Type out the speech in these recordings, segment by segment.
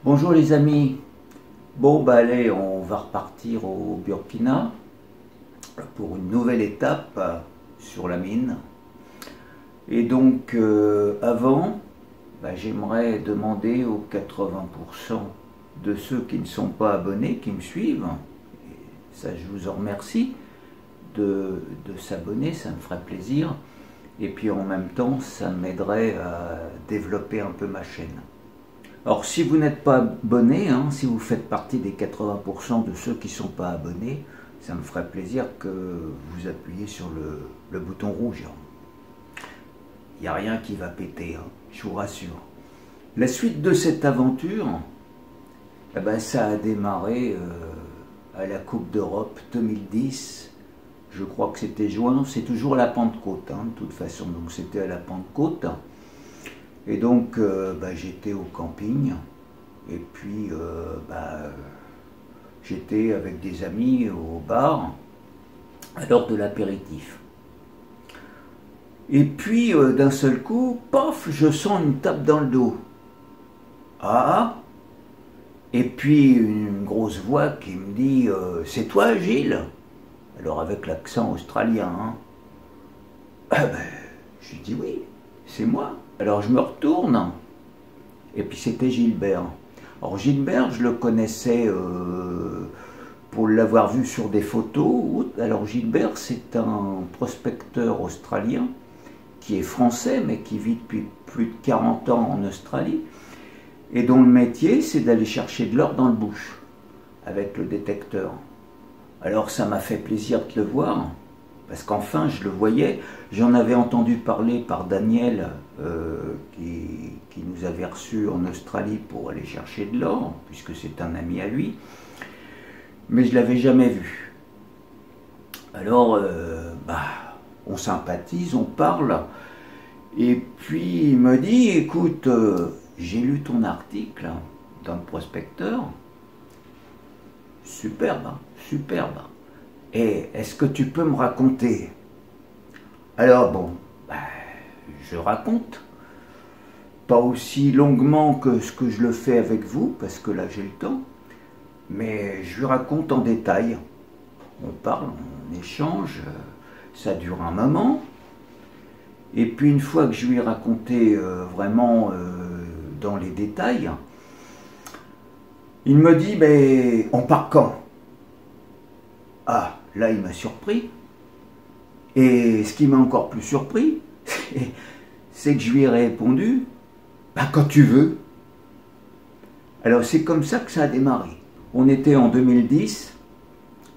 Bonjour les amis. Bon bah allez, on va repartir au Burkina pour une nouvelle étape sur la mine. Et donc avant, j'aimerais demander aux 80% de ceux qui ne sont pas abonnés, qui me suivent, et ça je vous en remercie, de s'abonner, ça me ferait plaisir. Et puis en même temps, ça m'aiderait à développer un peu ma chaîne. Alors si vous n'êtes pas abonné, si vous faites partie des 80% de ceux qui ne sont pas abonnés, ça me ferait plaisir que vous appuyiez sur le bouton rouge. Il n'y a rien qui va péter, je vous rassure. La suite de cette aventure, ça a démarré à la Coupe d'Europe 2010. Je crois que c'était juin, c'est toujours la Pentecôte, de toute façon, donc c'était à la Pentecôte. Et donc, j'étais au camping, et puis j'étais avec des amis au bar, à l'heure de l'apéritif. Et puis, d'un seul coup, paf, je sens une tape dans le dos. Ah! Et puis, une grosse voix qui me dit « C'est toi, Gilles ?» Alors, avec l'accent australien, je lui dis « Oui, c'est moi ». Alors je me retourne, et puis c'était Gilbert. Alors Gilbert, je le connaissais pour l'avoir vu sur des photos. Alors Gilbert, c'est un prospecteur australien qui est français, mais qui vit depuis plus de 40 ans en Australie, et dont le métier, c'est d'aller chercher de l'or dans le bush, avec le détecteur. Alors ça m'a fait plaisir de le voir, parce qu'enfin je le voyais. J'en avais entendu parler par Daniel, qui nous avait reçus en Australie pour aller chercher de l'or, puisque c'est un ami à lui, mais je ne l'avais jamais vu. Alors, on sympathise, on parle, et puis il me dit, écoute, j'ai lu ton article dans le prospecteur, superbe, superbe. Et est-ce que tu peux me raconter? Alors bon, je raconte, pas aussi longuement que ce que je le fais avec vous, parce que là j'ai le temps, mais je lui raconte en détail. On parle, on échange, ça dure un moment, et puis une fois que je lui ai raconté vraiment dans les détails, il me dit, on part quand? Ah, là il m'a surpris. Et ce qui m'a encore plus surpris, c'est que je lui ai répondu, quand tu veux. Alors c'est comme ça que ça a démarré. On était en 2010,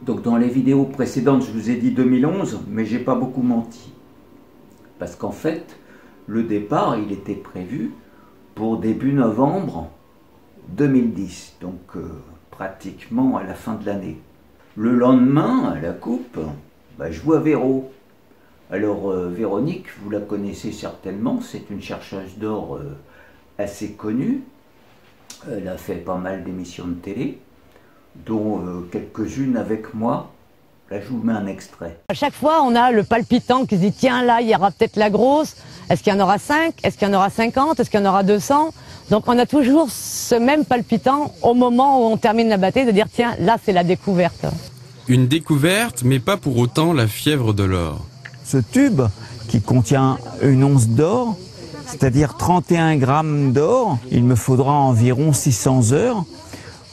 donc dans les vidéos précédentes je vous ai dit 2011, mais j'ai pas beaucoup menti. Parce qu'en fait, le départ il était prévu pour début novembre 2010, donc pratiquement à la fin de l'année. Le lendemain, à la coupe, je vois Véro. Alors Véronique, vous la connaissez certainement, c'est une chercheuse d'or assez connue. Elle a fait pas mal d'émissions de télé, dont quelques-unes avec moi. Là, je vous mets un extrait. À chaque fois, on a le palpitant qui se dit, tiens, là, il y aura peut-être la grosse. Est-ce qu'il y en aura 5? Est-ce qu'il y en aura 50? Est-ce qu'il y en aura 200? Donc, on a toujours ce même palpitant au moment où on termine la bataille, de dire, tiens, là, c'est la découverte. Une découverte, mais pas pour autant la fièvre de l'or. Ce tube qui contient une once d'or, c'est-à-dire 31 grammes d'or, il me faudra environ 600 heures,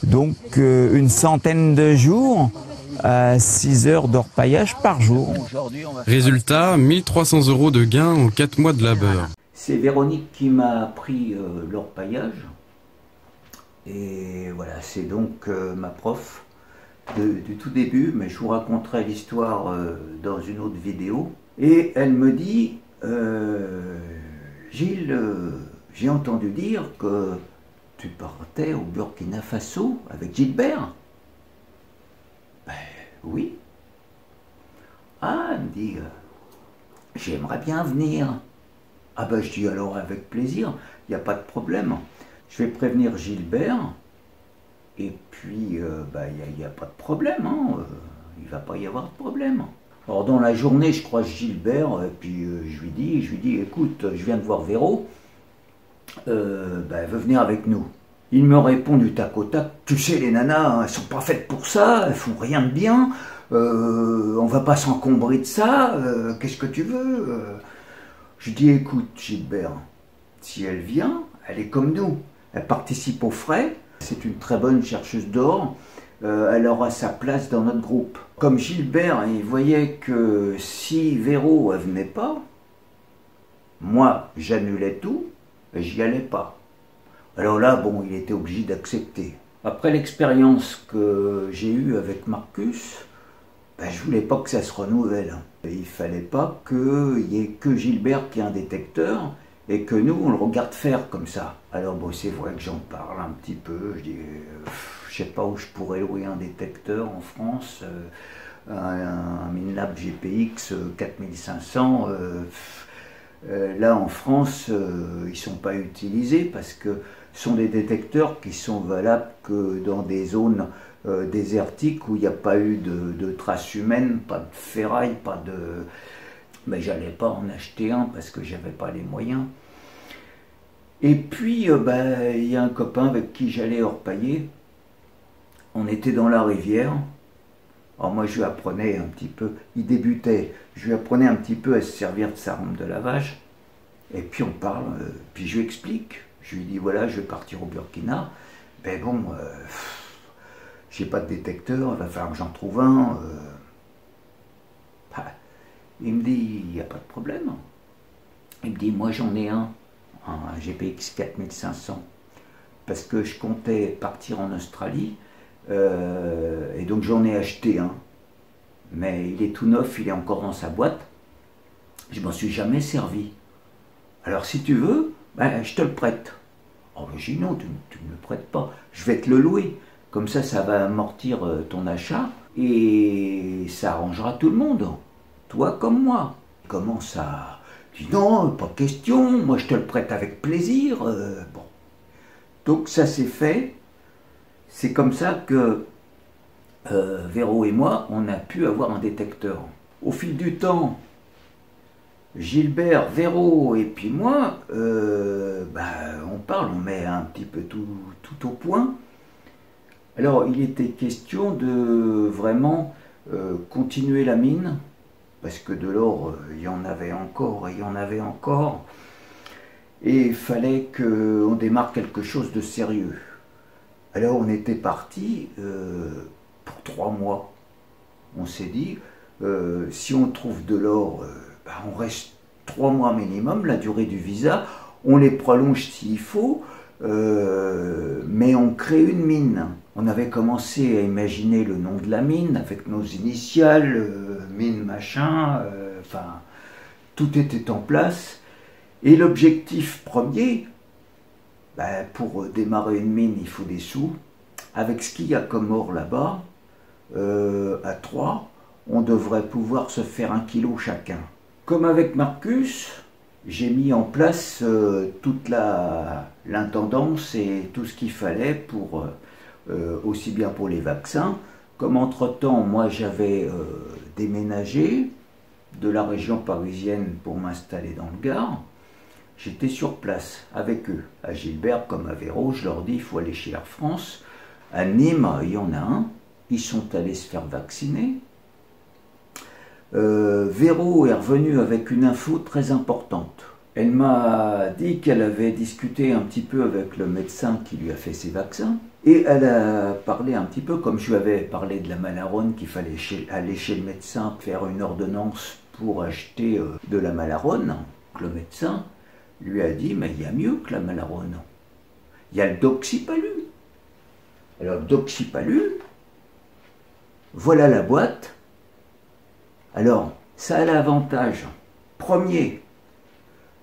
donc une centaine de jours, 6 heures d'orpaillage par jour. Résultat, 1300 € de gain en 4 mois de labeur. C'est Véronique qui m'a appris l'orpaillage, et voilà, c'est donc ma prof du tout début, mais je vous raconterai l'histoire dans une autre vidéo. Et elle me dit, Gilles, j'ai entendu dire que tu partais au Burkina Faso avec Gilbert. Oui. Ah, elle me dit, j'aimerais bien venir. Ah je dis alors avec plaisir, il n'y a pas de problème. Je vais prévenir Gilbert, et puis il n'y a pas de problème, il ne va pas y avoir de problème. Alors dans la journée, je croise Gilbert, et puis je lui dis, écoute, je viens de voir Véro, elle veut venir avec nous. Il me répond du tac au tac, tu sais les nanas, elles sont pas faites pour ça, elles font rien de bien, on va pas s'encombrer de ça, qu'est-ce que tu veux? Je dis écoute Gilbert, si elle vient, elle est comme nous, elle participe aux frais, c'est une très bonne chercheuse d'or, elle aura sa place dans notre groupe. Comme Gilbert, il voyait que si Véro elle venait pas, moi j'annulais tout et j'y allais pas. Alors là, bon, il était obligé d'accepter. Après l'expérience que j'ai eue avec Marcus, ben, je voulais pas que ça se renouvelle. Il fallait pas qu'il y ait que Gilbert qui ait un détecteur et que nous, on le regarde faire comme ça. Alors bon, c'est vrai que j'en parle un petit peu. Je dis, je sais pas où je pourrais louer un détecteur en France. Un Minlab GPX 4500. Là, en France, ils sont pas utilisés parce que ce sont des détecteurs qui sont valables que dans des zones désertiques où il n'y a pas eu de traces humaines, pas de ferraille, pas de... Mais j'allais pas en acheter un parce que j'avais pas les moyens. Et puis, ben, il y a un copain avec qui j'allais orpailler. On était dans la rivière. Alors moi, je lui apprenais un petit peu, il débutait, je lui apprenais un petit peu à se servir de sa rampe de lavage. Et puis on parle, puis je lui explique. Je lui dis, voilà, je vais partir au Burkina. Ben bon, j'ai pas de détecteur, il va falloir que j'en trouve un. Il me dit, il n'y a pas de problème. Il me dit, moi j'en ai un GPX 4500. Parce que je comptais partir en Australie. Et donc j'en ai acheté un. Mais il est tout neuf, il est encore dans sa boîte. Je m'en suis jamais servi. Alors si tu veux, ben, je te le prête. Oh, mais j'ai dit non, tu ne me le prêtes pas. Je vais te le louer. Comme ça va amortir ton achat et ça arrangera tout le monde. Toi comme moi. Comment ça? Je dis non, pas question, moi je te le prête avec plaisir. Bon. Donc ça s'est fait. C'est comme ça que Véro et moi, on a pu avoir un détecteur. Au fil du temps, Gilbert, Véro et puis moi, on parle, on met un petit peu tout au point. Alors, il était question de vraiment continuer la mine, parce que de l'or, il y en avait encore et il y en avait encore. Et il fallait qu'on démarre quelque chose de sérieux. Alors, on était parti pour 3 mois. On s'est dit, si on trouve de l'or, on reste 3 mois minimum, la durée du visa, on les prolonge s'il faut, mais on crée une mine. On avait commencé à imaginer le nom de la mine avec nos initiales, mine machin, enfin, tout était en place. Et l'objectif premier, pour démarrer une mine, il faut des sous. Avec ce qu'il y a comme or là-bas, à 3, on devrait pouvoir se faire 1 kilo chacun. Comme avec Marcus, j'ai mis en place toute l'intendance et tout ce qu'il fallait pour, aussi bien pour les vaccins, comme entre-temps, moi j'avais déménagé de la région parisienne pour m'installer dans le Gard. J'étais sur place avec eux. À Gilbert comme à Véro, je leur dis il faut aller chez Air France. À Nîmes, il y en a un. Ils sont allés se faire vacciner. Véro est revenue avec une info très importante. Elle m'a dit qu'elle avait discuté un petit peu avec le médecin qui lui a fait ses vaccins. Et elle a parlé un petit peu, comme je lui avais parlé de la Malarone, qu'il fallait aller chez le médecin faire une ordonnance pour acheter de la Malarone. Le médecin lui a dit, mais il y a mieux que la Malarone. Il y a le Doxypalu. Alors le Doxypalu, voilà la boîte. Alors, ça a l'avantage. Premier,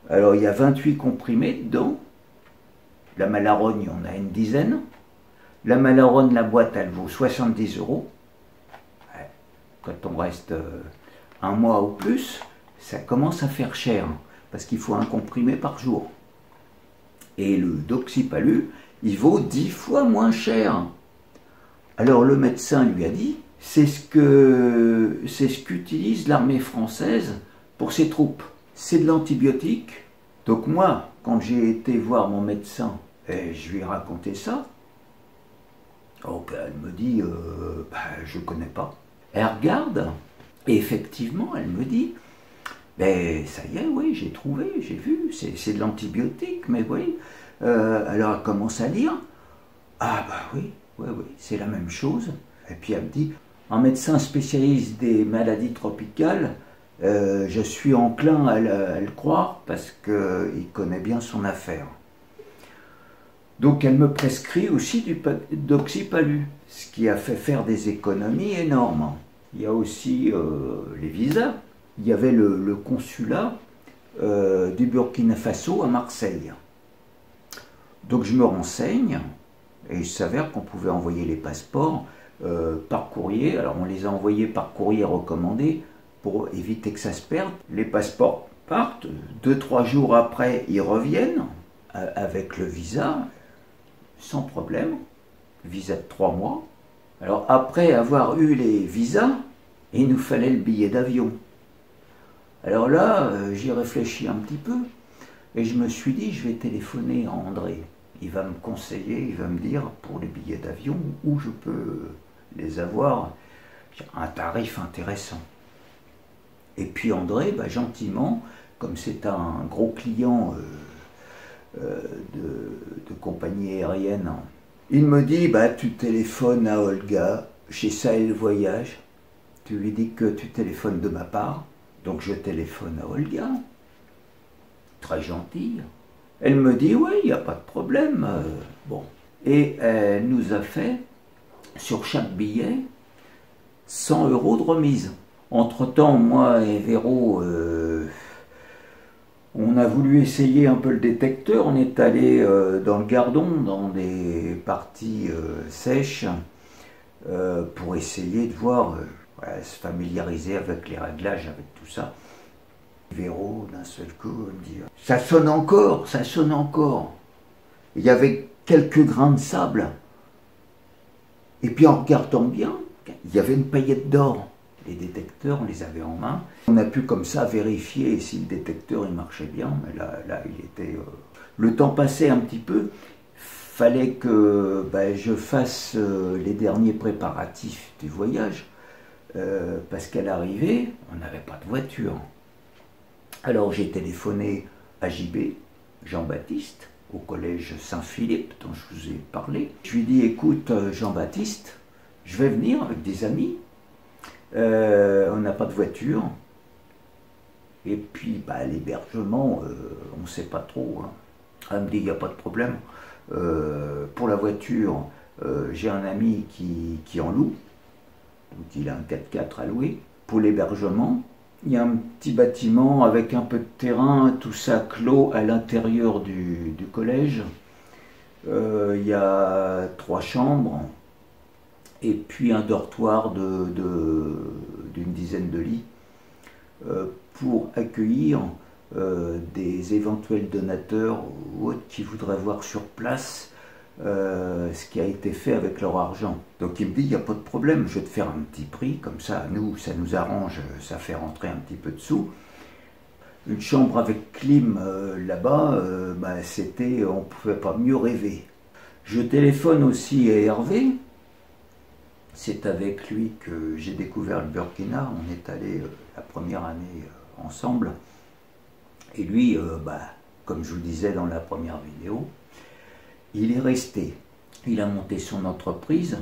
alors il y a 28 comprimés dedans. La Malarone, il y en a une dizaine. La Malarone, la boîte, elle vaut 70 €. Quand on reste 1 mois ou plus, ça commence à faire cher. Parce qu'il faut un comprimé par jour. Et le Doxypalu, il vaut 10 fois moins cher. Alors le médecin lui a dit, c'est ce qu'utilise l'armée française pour ses troupes. C'est de l'antibiotique. Donc moi, quand j'ai été voir mon médecin Et je lui ai raconté ça. Donc elle me dit, je ne connais pas. Elle regarde, et effectivement, elle me dit, ben ça y est, oui, j'ai trouvé, j'ai vu, c'est de l'antibiotique, mais oui. Alors elle commence à lire. Ah bah oui, c'est la même chose. Et puis elle me dit, en médecin spécialiste des maladies tropicales, je suis enclin à le croire parce qu'il connaît bien son affaire. Donc elle me prescrit aussi du doxypalu, ce qui a fait faire des économies énormes. Il y a aussi les visas. Il y avait le consulat du Burkina Faso à Marseille. Donc je me renseigne et il s'avère qu'on pouvait envoyer les passeports par courrier. Alors on les a envoyés par courrier recommandé pour éviter que ça se perde. Les passeports partent, 2-3 jours après ils reviennent avec le visa sans problème, visa de 3 mois. Alors après avoir eu les visas, il nous fallait le billet d'avion. Alors là, j'y réfléchis un petit peu et je me suis dit, je vais téléphoner à André. Il va me conseiller, il va me dire pour les billets d'avion où je peux les avoir à un tarif intéressant. Et puis André, gentiment, comme c'est un gros client de compagnie aérienne, il me dit, tu téléphones à Olga chez Sahel Voyage, tu lui dis que tu téléphones de ma part. Donc je téléphone à Olga, très gentille. Elle me dit, oui, il n'y a pas de problème. Bon. Et elle nous a fait, sur chaque billet, 100 € de remise. Entre-temps, moi et Véro, on a voulu essayer un peu le détecteur. On est allé dans le Gardon, dans des parties sèches, pour essayer de voir... se familiariser avec les réglages, avec tout ça. Véro, d'un seul coup, me dit « Ça sonne encore, ça sonne encore !» Il y avait quelques grains de sable. Et puis en regardant bien, il y avait une paillette d'or. Les détecteurs, on les avait en main. On a pu comme ça vérifier si le détecteur il marchait bien. Mais là il était... Le temps passait un petit peu. Fallait que je fasse les derniers préparatifs du voyage. Parce qu'à l'arrivée, on n'avait pas de voiture. Alors j'ai téléphoné à JB, Jean-Baptiste, au collège Saint-Philippe, dont je vous ai parlé. Je lui ai dit, écoute Jean-Baptiste, je vais venir avec des amis, on n'a pas de voiture, et puis l'hébergement, on ne sait pas trop. Hein. Elle me dit, il n'y a pas de problème. Pour la voiture, j'ai un ami qui en loue. Donc il a un 4x4 à louer. Pour l'hébergement, il y a un petit bâtiment avec un peu de terrain, tout ça clos à l'intérieur du collège. Il y a 3 chambres et puis un dortoir d'une dizaine de lits pour accueillir des éventuels donateurs ou autres qui voudraient voir sur place ce qui a été fait avec leur argent. Donc il me dit, il n'y a pas de problème, je vais te faire un petit prix, comme ça, nous, ça nous arrange, ça fait rentrer un petit peu de sous. Une chambre avec clim là-bas, c'était, on ne pouvait pas mieux rêver. Je téléphone aussi à Hervé, c'est avec lui que j'ai découvert le Burkina, on est allé la première année ensemble. Et lui, comme je vous le disais dans la première vidéo, il est resté, il a monté son entreprise,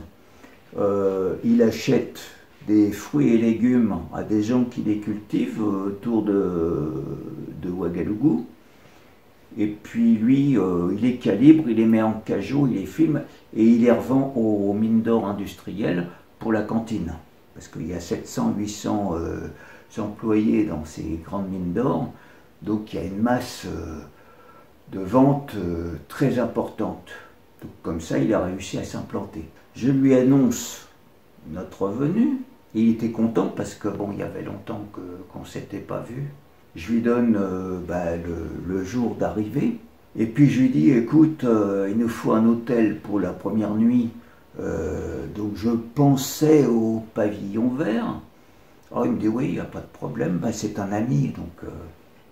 il achète des fruits et légumes à des gens qui les cultivent autour de Ouagadougou. Et puis lui, il les calibre, il les met en cajot, il les filme et il les revend aux mines d'or industrielles pour la cantine. Parce qu'il y a 700-800 employés dans ces grandes mines d'or, donc il y a une masse de vente très importante. Donc, comme ça, il a réussi à s'implanter. Je lui annonce notre venue. Il était content parce que bon, il y avait longtemps qu'on ne s'était pas vu. Je lui donne le jour d'arrivée. Et puis je lui dis, écoute, il nous faut un hôtel pour la première nuit. Donc je pensais au pavillon vert. Alors il me dit, oui, il n'y a pas de problème, c'est un ami. Donc,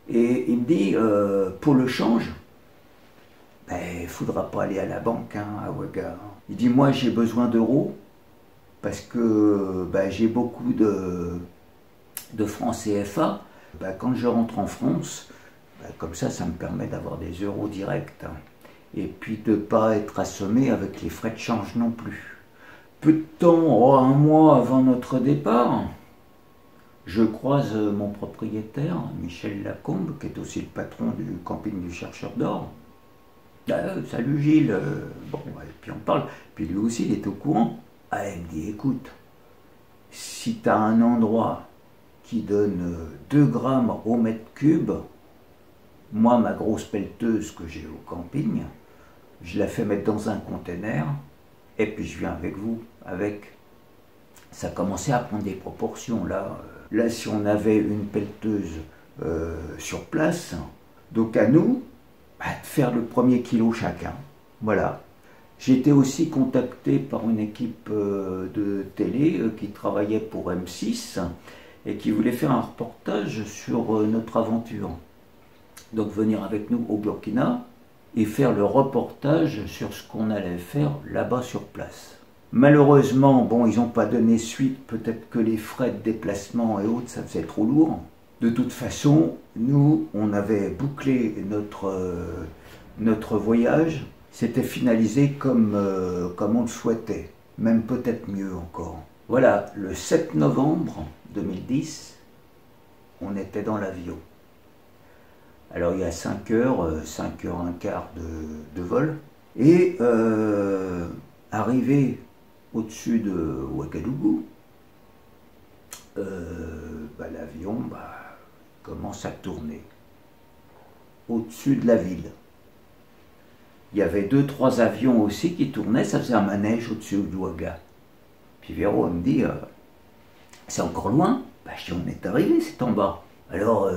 et il me dit, pour le change, Il ne faudra pas aller à la banque hein, à Ouaga. Il dit, moi j'ai besoin d'euros parce que j'ai beaucoup de francs CFA. Quand je rentre en France, comme ça me permet d'avoir des euros directs. Hein. Et puis de ne pas être assommé avec les frais de change non plus. Peu de temps, un mois avant notre départ, je croise mon propriétaire, Michel Lacombe, qui est aussi le patron du camping du Chercheur d'Or. Salut Gilles, et puis on parle, puis lui aussi il est au courant. Il me dit, écoute, si tu as un endroit qui donne 2 grammes au mètre cube, moi ma grosse pelleteuse que j'ai au camping, je la fais mettre dans un container, et puis je viens avec vous, avec. Ça commençait à prendre des proportions là. Là si on avait une pelleteuse sur place, donc à nous, de faire le premier kilo chacun. Voilà. J'ai été aussi contacté par une équipe de télé qui travaillait pour M6 et qui voulait faire un reportage sur notre aventure. Donc venir avec nous au Burkina et faire le reportage sur ce qu'on allait faire là-bas sur place. Malheureusement, ils n'ont pas donné suite, peut-être que les frais de déplacement et autres, ça faisait trop lourd. De toute façon, nous, on avait bouclé notre voyage. C'était finalisé comme on le souhaitait, même peut-être mieux encore. Voilà, le 7 novembre 2010, on était dans l'avion. Alors il y a 5 heures, 5 heures un quart de vol. Et arrivé au-dessus de Ouagadougou, l'avion commence à tourner au-dessus de la ville. Il y avait 2-3 avions aussi qui tournaient, ça faisait un manège au-dessus de Ouaga. Puis Véro me dit, c'est encore loin? Je dis, on est arrivé, c'est en bas. Alors,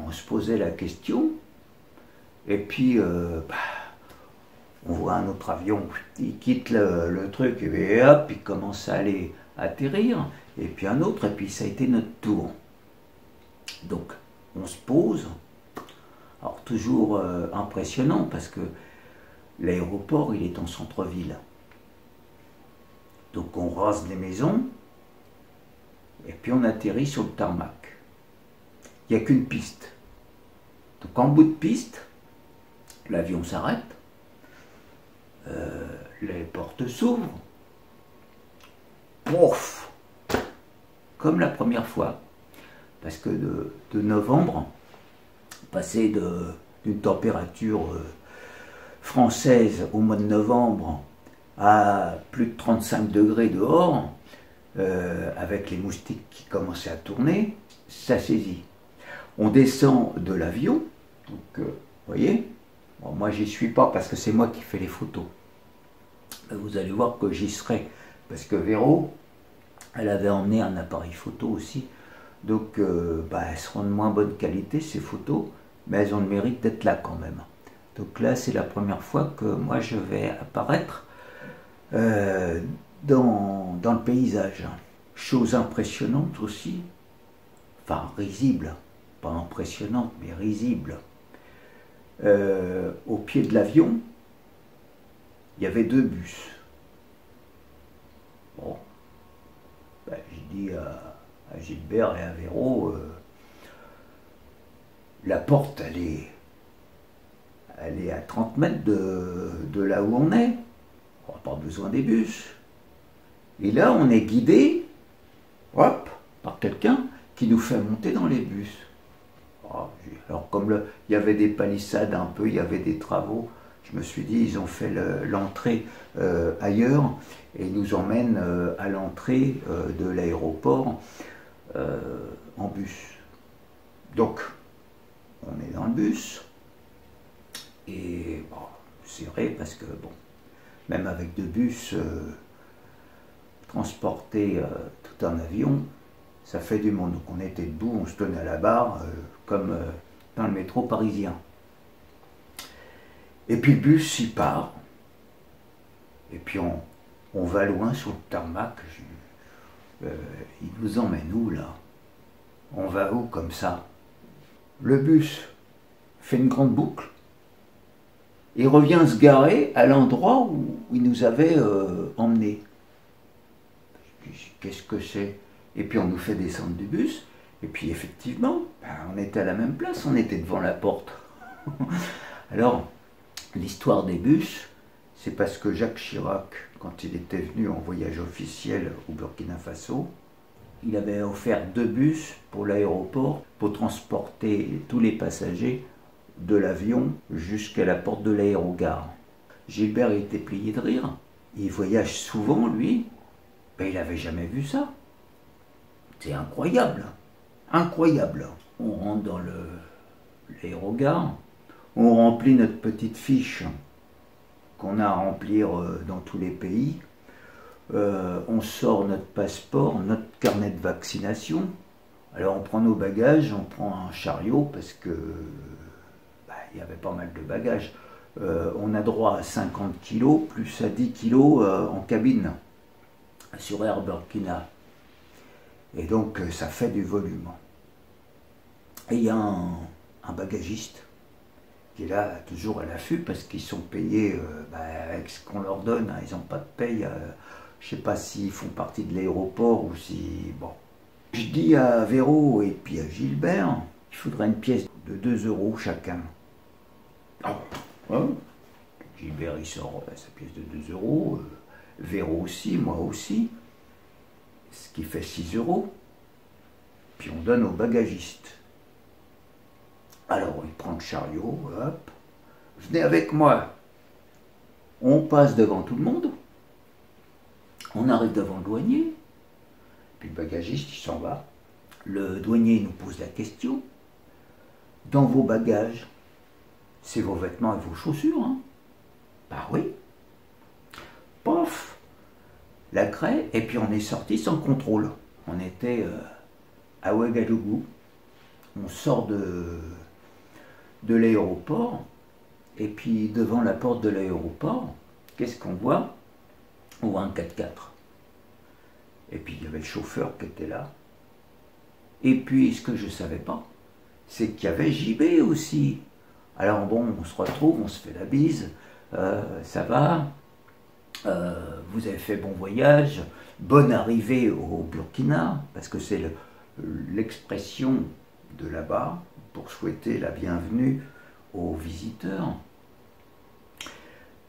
on se posait la question, et puis, on voit un autre avion, il quitte le truc, et hop, il commence à aller atterrir, et puis un autre, et puis ça a été notre tour. Donc, on se pose, alors toujours impressionnant, parce que l'aéroport, il est en centre-ville. Donc on rase les maisons, et puis on atterrit sur le tarmac. Il n'y a qu'une piste. Donc en bout de piste, l'avion s'arrête, les portes s'ouvrent, pouf, comme la première fois. Parce que de novembre, passer d'une température française au mois de novembre à plus de 35 degrés dehors, avec les moustiques qui commençaient à tourner, ça saisit. On descend de l'avion, donc vous voyez, moi j'y suis pas parce que c'est moi qui fais les photos. Vous allez voir que j'y serai, parce que Véro, elle avait emmené un appareil photo aussi, donc elles seront de moins bonne qualité ces photos, mais elles ont le mérite d'être là quand même. Donc là c'est la première fois que moi je vais apparaître dans le paysage. Chose impressionnante aussi, enfin risible, pas impressionnante mais risible. Au pied de l'avion, il y avait 2 bus. Bon, j'ai dit à Gilbert et à Véro, la porte elle est à 30 mètres de là où on est. On n'a pas besoin des bus. Et là on est guidé, hop, par quelqu'un qui nous fait monter dans les bus. Alors comme il y avait des palissades un peu, il y avait des travaux, je me suis dit ils ont fait l'entrée ailleurs et ils nous emmènent à l'entrée de l'aéroport en bus. Donc on est dans le bus et c'est vrai parce que même avec 2 bus transporter tout un avion, ça fait du monde. Donc on était debout, on se tenait à la barre, comme dans le métro parisien. Et puis le bus, il part. Et puis on va loin sur le tarmac. Il nous emmène où là? On va où comme ça? Le bus fait une grande boucle. Il revient se garer à l'endroit où il nous avait emmenés. Qu'est-ce que c'est? Et puis on nous fait descendre du bus, et puis effectivement, ben, on était à la même place, on était devant la porte. Alors, l'histoire des bus, c'est parce que Jacques Chirac, quand il était venu en voyage officiel au Burkina Faso, il avait offert 2 bus pour l'aéroport pour transporter tous les passagers de l'avion jusqu'à la porte de l'aérogare. Gilbert était plié de rire. Il voyage souvent, lui. Ben, il n'avait jamais vu ça. C'est incroyable. Incroyable. On rentre dans l'aérogare, on remplit notre petite fiche qu'on a à remplir dans tous les pays. On sort notre passeport, notre carnet de vaccination. Alors on prend nos bagages, on prend un chariot parce que il y avait pas mal de bagages. On a droit à 50 kilos plus à 10 kilos en cabine sur Air Burkina. Et donc ça fait du volume. Et il y a un bagagiste qui est là toujours à l'affût parce qu'ils sont payés avec ce qu'on leur donne. Hein. Ils n'ont pas de paye. Je ne sais pas s'ils font partie de l'aéroport ou si... Bon. Je dis à Véro et puis à Gilbert, il faudrait une pièce de 2 € chacun. Oh, hein? Gilbert il sort sa pièce de 2 €, Véro aussi, moi aussi, ce qui fait 6 €. Puis on donne au bagagiste. Alors il prend le chariot, hop, venez avec moi. On passe devant tout le monde. On arrive devant le douanier, puis le bagagiste il s'en va. Le douanier nous pose la question. Dans vos bagages, c'est vos vêtements et vos chaussures, hein? Bah oui. Pof, la craie, et puis on est sorti sans contrôle. On était à Ouagadougou. On sort de l'aéroport, et puis devant la porte de l'aéroport, qu'est-ce qu'on voit? On voit un 4x4. Et puis il y avait le chauffeur qui était là. Et puis ce que je ne savais pas, c'est qu'il y avait JB aussi. Alors bon, on se retrouve, on se fait la bise, ça va, vous avez fait bon voyage, bonne arrivée au Burkina, parce que c'est l'expression de là-bas pour souhaiter la bienvenue aux visiteurs.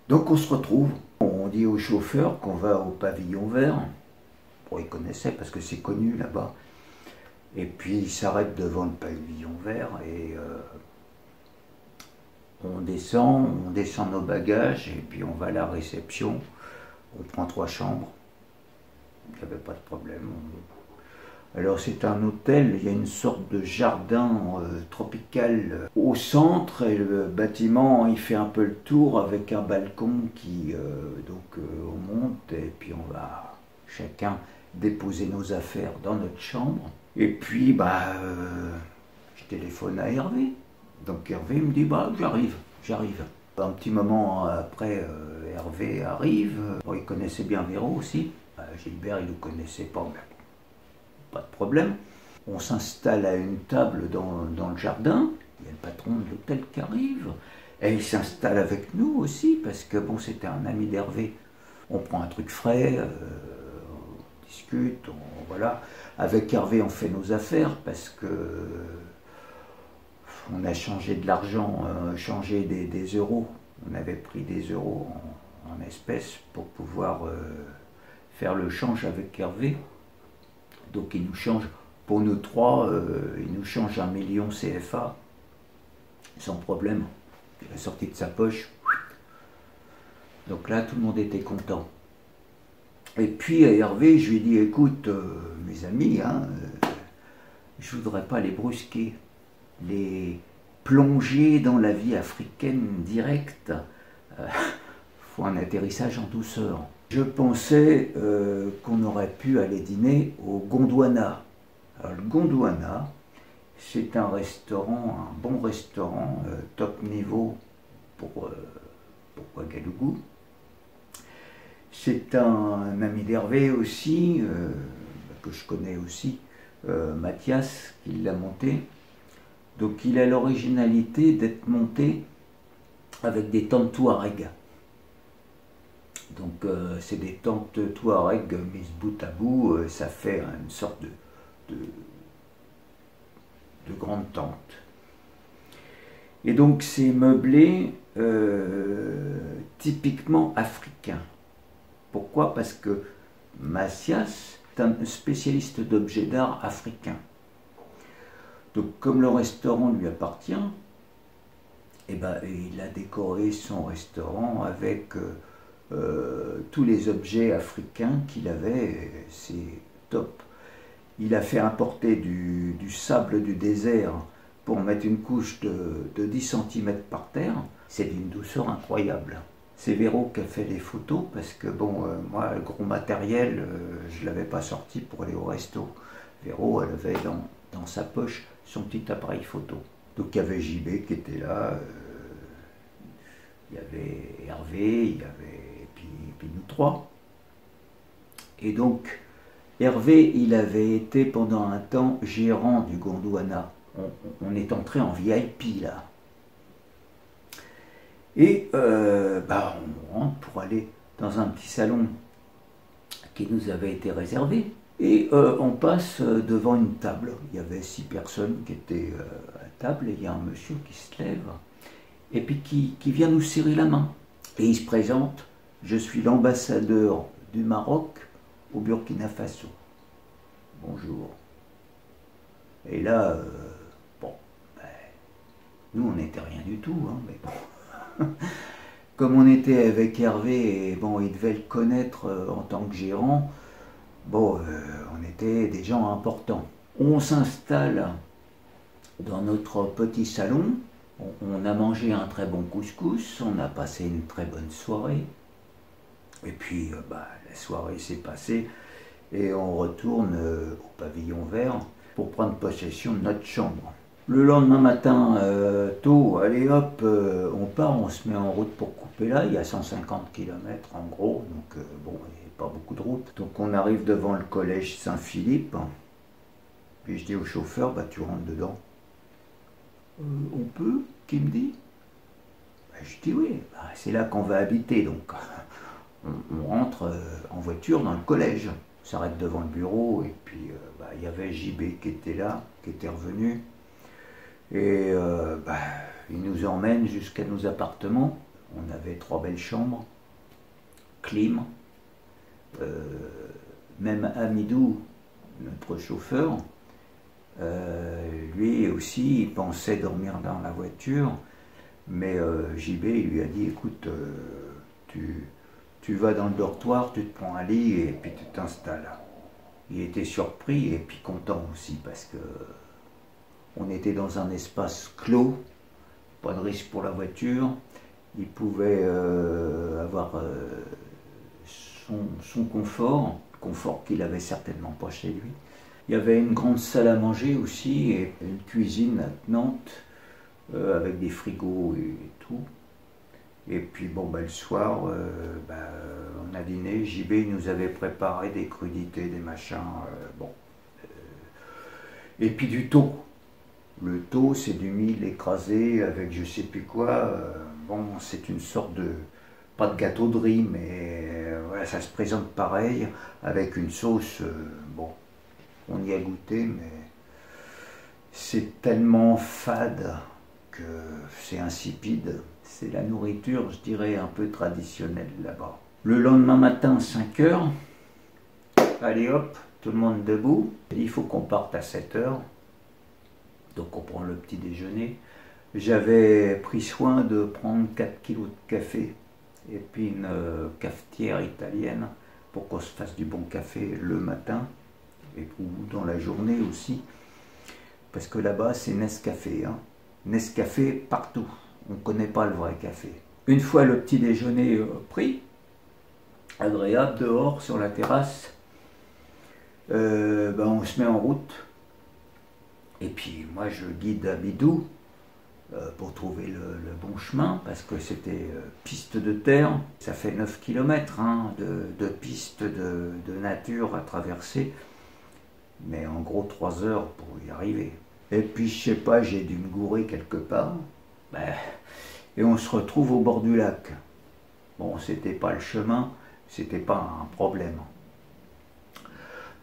Donc on se retrouve, on dit au chauffeur qu'on va au pavillon vert. Bon, il connaissait parce que c'est connu là-bas. Et puis il s'arrête devant le pavillon vert et on descend nos bagages et puis on va à la réception. On prend 3 chambres. Il n'y avait pas de problème. Alors c'est un hôtel, il y a une sorte de jardin tropical au centre et le bâtiment il fait un peu le tour avec un balcon qui on monte et puis on va chacun déposer nos affaires dans notre chambre. Et puis je téléphone à Hervé. Donc Hervé me dit j'arrive. Un petit moment après Hervé arrive. Bon, il connaissait bien Véro aussi. Gilbert il ne le connaissait pas, mais pas de problème. On s'installe à une table dans le jardin. Il y a le patron de l'hôtel qui arrive. Et il s'installe avec nous aussi, parce que bon, c'était un ami d'Hervé. On prend un truc frais, on discute, voilà. Avec Hervé, on fait nos affaires, parce que on a changé de l'argent, changé des euros. On avait pris des euros en espèces pour pouvoir faire le change avec Hervé. Donc il nous change, pour nous 3, il nous change 1 million CFA, sans problème. Il a sorti de sa poche. Donc là, tout le monde était content. Et puis à Hervé, je lui ai dit, écoute, mes amis, je ne voudrais pas les brusquer, les plonger dans la vie africaine directe. Faut un atterrissage en douceur. Je pensais qu'on aurait pu aller dîner au Gondwana. Alors, le Gondwana, c'est un restaurant, un bon restaurant, top niveau pour Ouagadougou. C'est un ami d'Hervé aussi, que je connais aussi, Mathias, qui l'a monté. Donc il a l'originalité d'être monté avec des tentes Touareg. Donc c'est des tentes Touareg mises bout à bout, ça fait une sorte de grande tente. Et donc c'est meublé typiquement africain. Pourquoi? Parce que Macias est un spécialiste d'objets d'art africains. Donc comme le restaurant lui appartient, eh ben, il a décoré son restaurant avec tous les objets africains qu'il avait, c'est top. Il a fait importer du sable du désert pour mettre une couche de 10 cm par terre. C'est d'une douceur incroyable. C'est Véro qui a fait les photos parce que bon, moi, le gros matériel, je ne l'avais pas sorti pour aller au resto. Véro, elle avait dans sa poche son petit appareil photo. Donc il y avait JB qui était là, il y avait Hervé, il y avait puis nous trois. Et donc Hervé, il avait été pendant un temps gérant du Gondwana. On est entré en VIP là. Et on rentre pour aller dans un petit salon qui nous avait été réservé. Et on passe devant une table. Il y avait 6 personnes qui étaient à la table et il y a un monsieur qui se lève et puis qui vient nous serrer la main. Et il se présente, je suis l'ambassadeur du Maroc au Burkina Faso. Bonjour. Et là, nous on n'était rien du tout, hein, mais bon. Comme on était avec Hervé, et bon, il devait le connaître en tant que gérant, bon, on était des gens importants. On s'installe dans notre petit salon, on a mangé un très bon couscous, on a passé une très bonne soirée, et puis la soirée s'est passée, et on retourne au pavillon vert pour prendre possession de notre chambre. Le lendemain matin, tôt, allez hop, on part, on se met en route pour couper là, il y a 150 km en gros, donc bon, il n'y a pas beaucoup de route. Donc on arrive devant le collège Saint-Philippe, puis je dis au chauffeur, tu rentres dedans. On peut? Qui me dit? Je dis oui, c'est là qu'on va habiter, donc on rentre en voiture dans le collège. On s'arrête devant le bureau, et puis il y avait JB qui était là, qui était revenu. Et il nous emmène jusqu'à nos appartements. On avait 3 belles chambres, clim. Même Amidou, notre chauffeur, lui aussi, il pensait dormir dans la voiture. Mais JB lui a dit, écoute, tu vas dans le dortoir, tu te prends un lit et puis tu t'installes. Il était surpris et puis content aussi parce que on était dans un espace clos, pas de risque pour la voiture. Il pouvait avoir son confort, confort qu'il n'avait certainement pas chez lui. Il y avait une grande salle à manger aussi et une cuisine attenante avec des frigos et tout. Et puis le soir, on a dîné. JB nous avait préparé des crudités, des machins, et puis du thon. Le thon, c'est du mil écrasé avec je sais plus quoi. C'est une sorte de, pas de gâteau de riz, mais voilà, ça se présente pareil, avec une sauce, on y a goûté, mais c'est tellement fade que c'est insipide. C'est la nourriture, je dirais, un peu traditionnelle là-bas. Le lendemain matin, 5 h, allez hop, tout le monde debout. Il faut qu'on parte à 7 h. Donc on prend le petit déjeuner. J'avais pris soin de prendre 4 kilos de café et puis une cafetière italienne pour qu'on se fasse du bon café le matin et ou dans la journée aussi. Parce que là-bas c'est Nescafé. Hein. Nescafé partout. On ne connaît pas le vrai café. Une fois le petit déjeuner pris, agréable dehors sur la terrasse, on se met en route. Et puis moi je guide Amidou pour trouver le bon chemin parce que c'était piste de terre. Ça fait 9 km de piste de nature à traverser. Mais en gros 3 heures pour y arriver. Et puis je sais pas, j'ai dû me gourer quelque part. et on se retrouve au bord du lac. Bon, c'était pas le chemin, c'était pas un problème.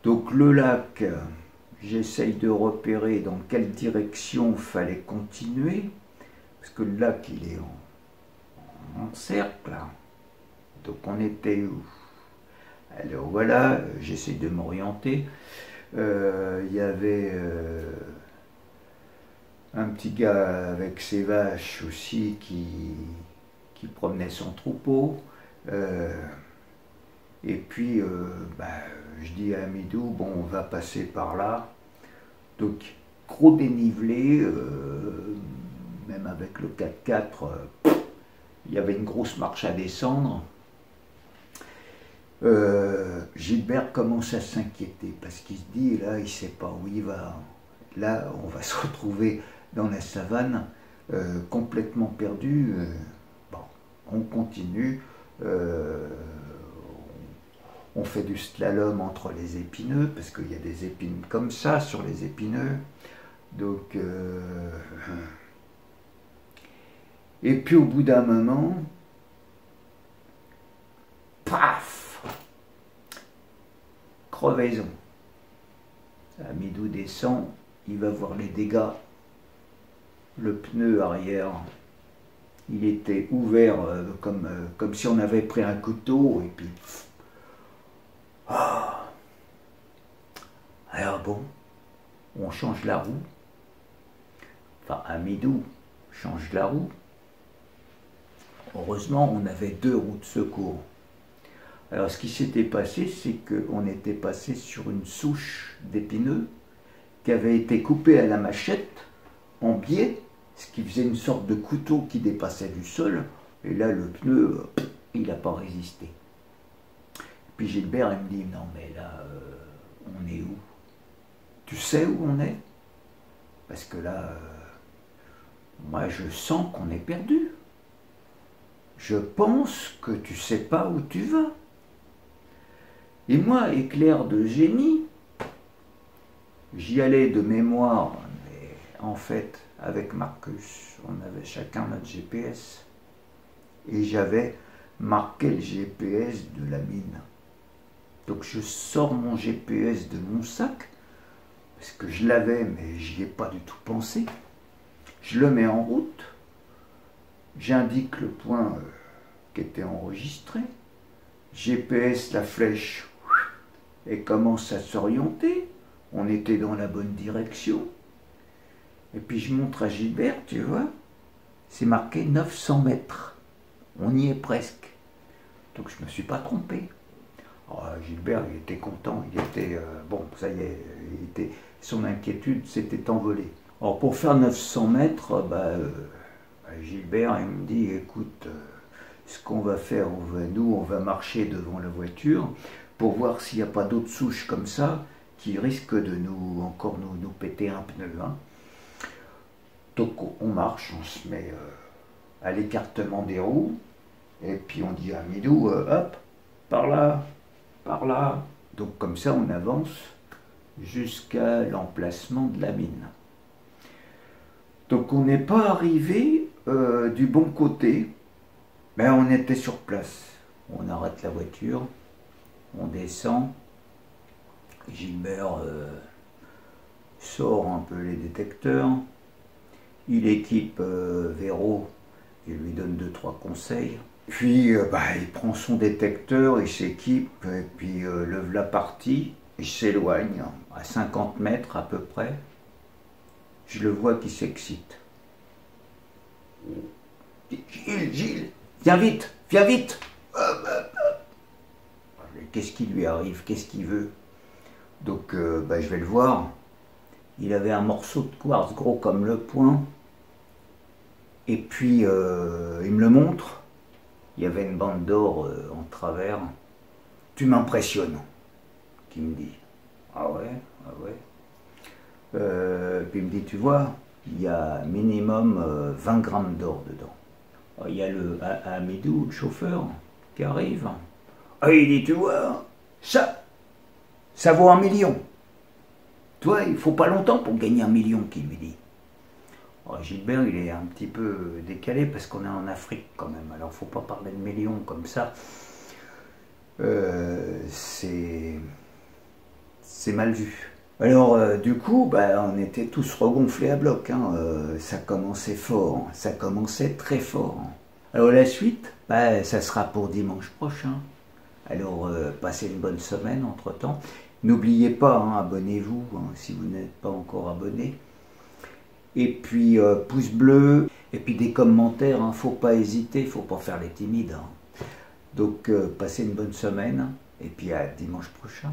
Donc le lac, j'essaye de repérer dans quelle direction il fallait continuer, parce que le lac il est en cercle. Donc on était où? Alors voilà, j'essaye de m'orienter. Il y avait un petit gars avec ses vaches aussi qui promenait son troupeau. Et puis je dis à Amidou, bon, on va passer par là. Donc gros dénivelé, même avec le 4x4, il y avait une grosse marche à descendre. Gilbert commence à s'inquiéter parce qu'il se dit, là, il ne sait pas où il va. Là, on va se retrouver dans la savane, complètement perdu. Bon, on continue. On fait du slalom entre les épineux, parce qu'il y a des épines comme ça sur les épineux. Donc, et puis au bout d'un moment, paf! Crevaison. Amidou descend, il va voir les dégâts. Le pneu arrière, il était ouvert comme si on avait pris un couteau, et puis... Ah. Alors bon, on change la roue. Enfin, Amidou change la roue. Heureusement, on avait 2 roues de secours. Alors ce qui s'était passé, c'est qu'on était passé sur une souche d'épineux qui avait été coupée à la machette en biais, ce qui faisait une sorte de couteau qui dépassait du sol, et là le pneu, il n'a pas résisté. Puis Gilbert, il me dit, non mais là, on est où? Tu sais où on est? Parce que là, moi je sens qu'on est perdu. Je pense que tu sais pas où tu vas. Et moi, éclair de génie, j'y allais de mémoire, mais en fait, avec Marcus, on avait chacun notre GPS. Et j'avais marqué le GPS de la mine. Donc je sors mon GPS de mon sac, parce que je l'avais, mais j'y ai pas du tout pensé. Je le mets en route, j'indique le point qui était enregistré, GPS, la flèche, et commence à s'orienter. On était dans la bonne direction. Et puis je montre à Gilbert, tu vois, c'est marqué 900 mètres. On y est presque. Donc je ne me suis pas trompé. Alors, Gilbert, il était content, il était, bon, ça y est, son inquiétude s'était envolée. Alors pour faire 900 mètres, Gilbert, il me dit, écoute, ce qu'on va faire, on va marcher devant la voiture pour voir s'il n'y a pas d'autres souches comme ça qui risquent de nous péter un pneu. Hein. Donc on marche, on se met à l'écartement des roues, et puis on dit à Amidou, hop, par là. Donc comme ça on avance jusqu'à l'emplacement de la mine. Donc on n'est pas arrivé du bon côté, mais on était sur place. On arrête la voiture, on descend, Gilbert sort un peu les détecteurs, il équipe Véro, il lui donne 2-3 conseils. Puis il prend son détecteur, il s'équipe, et puis lève la partie, il s'éloigne à 50 mètres à peu près. Je le vois qui s'excite. Gilles, viens vite. Qu'est-ce qui lui arrive? Qu'est-ce qu'il veut? Donc je vais le voir. Il avait un morceau de quartz gros comme le poing. Et puis il me le montre. Il y avait une bande d'or en travers. Tu m'impressionnes, qu'il me dit. Ah ouais. Puis il me dit, tu vois, il y a minimum 20 grammes d'or dedans. Il y a Amidou, le chauffeur, qui arrive. Ah, il dit, tu vois, ça vaut 1 million. Toi, il faut pas longtemps pour gagner 1 million, qu'il lui dit. Alors, Gilbert, il est un petit peu décalé parce qu'on est en Afrique quand même. Alors, faut pas parler de millions comme ça. C'est mal vu. Alors, du coup, on était tous regonflés à bloc. Hein. Ça commençait fort, ça commençait très fort. Alors, la suite, ça sera pour dimanche prochain. Alors, passez une bonne semaine entre-temps. N'oubliez pas, hein, abonnez-vous si vous n'êtes pas encore abonné. Et puis, pouce bleu, et puis des commentaires. Hein. Faut pas hésiter, faut pas faire les timides. Hein. Donc, passez une bonne semaine, et puis à dimanche prochain.